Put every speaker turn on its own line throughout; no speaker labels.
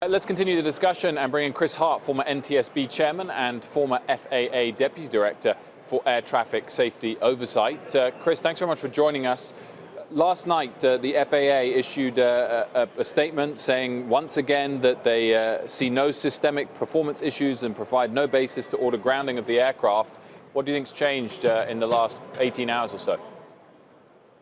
Let's continue the discussion and bring in Chris Hart, former NTSB chairman and former FAA deputy director for air traffic safety oversight. Chris, thanks very much for joining us. Last night, the FAA issued a statement saying once again that they see no systemic performance issues and provide no basis to order grounding of the aircraft. What do you think's changed in the last 18 hours or so?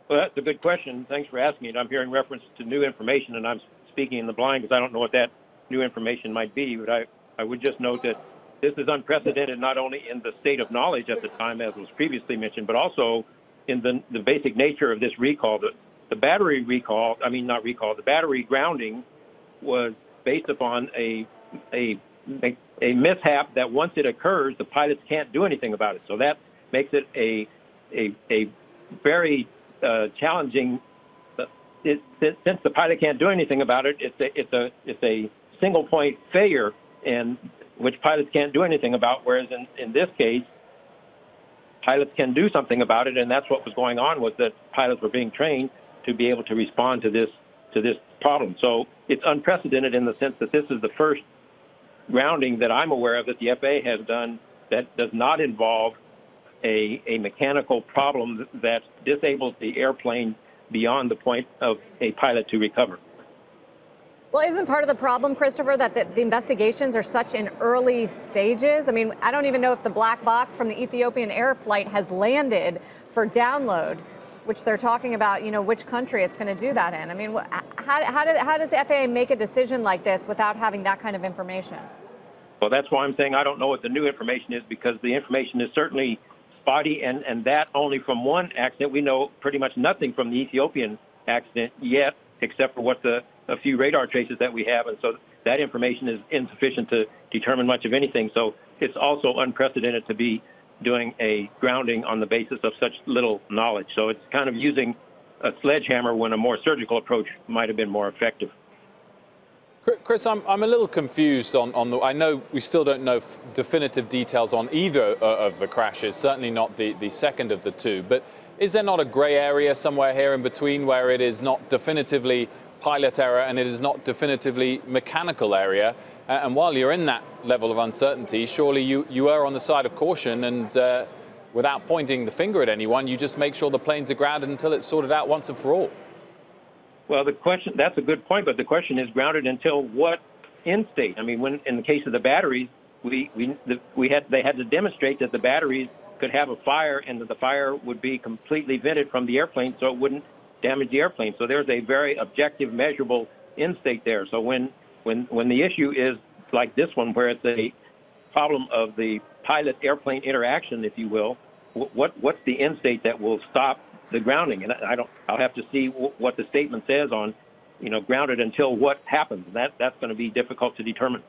Well, that's a good question. Thanks for asking it. I'm hearing reference to new information, and I'm speaking in the blind because I don't know what that new information might be. But I would just note that this is unprecedented not only in the state of knowledge at the time, as was previously mentioned, but also in the basic nature of this recall. The battery recall, the battery grounding was based upon a mishap that once it occurs, the pilots can't do anything about it. So that makes it a very challenging. Since the pilot can't do anything about it, it's a single point failure, and which pilots can't do anything about. Whereas in this case, pilots can do something about it, and that's what was going on, was that pilots were being trained to be able to respond to this problem. So it's unprecedented in the sense that this is the first grounding that I'm aware of that the FAA has done that does not involve a mechanical problem that disables the airplane beyond the point of a pilot to recover.
Well, isn't part of the problem, Christopher, that the investigations are such in early stages? I mean, I don't even know if the black box from the Ethiopian Air flight has landed for download, which they're talking about, which country it's going to do that in. I mean, how does the FAA make a decision like this without having that kind of information?
Well, that's why I'm saying I don't know what the new information is, because the information is certainly spotty, and that only from one accident. We know pretty much nothing from the Ethiopian accident yet, except for what a few radar traces that we have, and so that information is insufficient to determine much of anything. So it's also unprecedented to be doing a grounding on the basis of such little knowledge. So it's kind of using a sledgehammer when a more surgical approach might have been more effective.
Chris, I'm a little confused on the. I know we still don't know definitive details on either of the crashes, certainly not the second of the two, but is there not a gray area somewhere here in between where it is not definitively pilot error and it is not definitively mechanical area? And while you're in that level of uncertainty, surely you are on the side of caution, and without pointing the finger at anyone, you just make sure the planes are grounded until it's sorted out once and for all.
Well, that's a good point, but the question is grounded until what end state? I mean, when in the case of the batteries, they had to demonstrate that the batteries could have a fire and that the fire would be completely vented from the airplane so it wouldn't damage the airplane. So there's a very objective, measurable end state there. So when the issue is like this one, where it's a problem of the pilot-airplane interaction, if you will, what's the end state that will stop the grounding? And I'll have to see what the statement says on, grounded until what happens. That's going to be difficult to determine.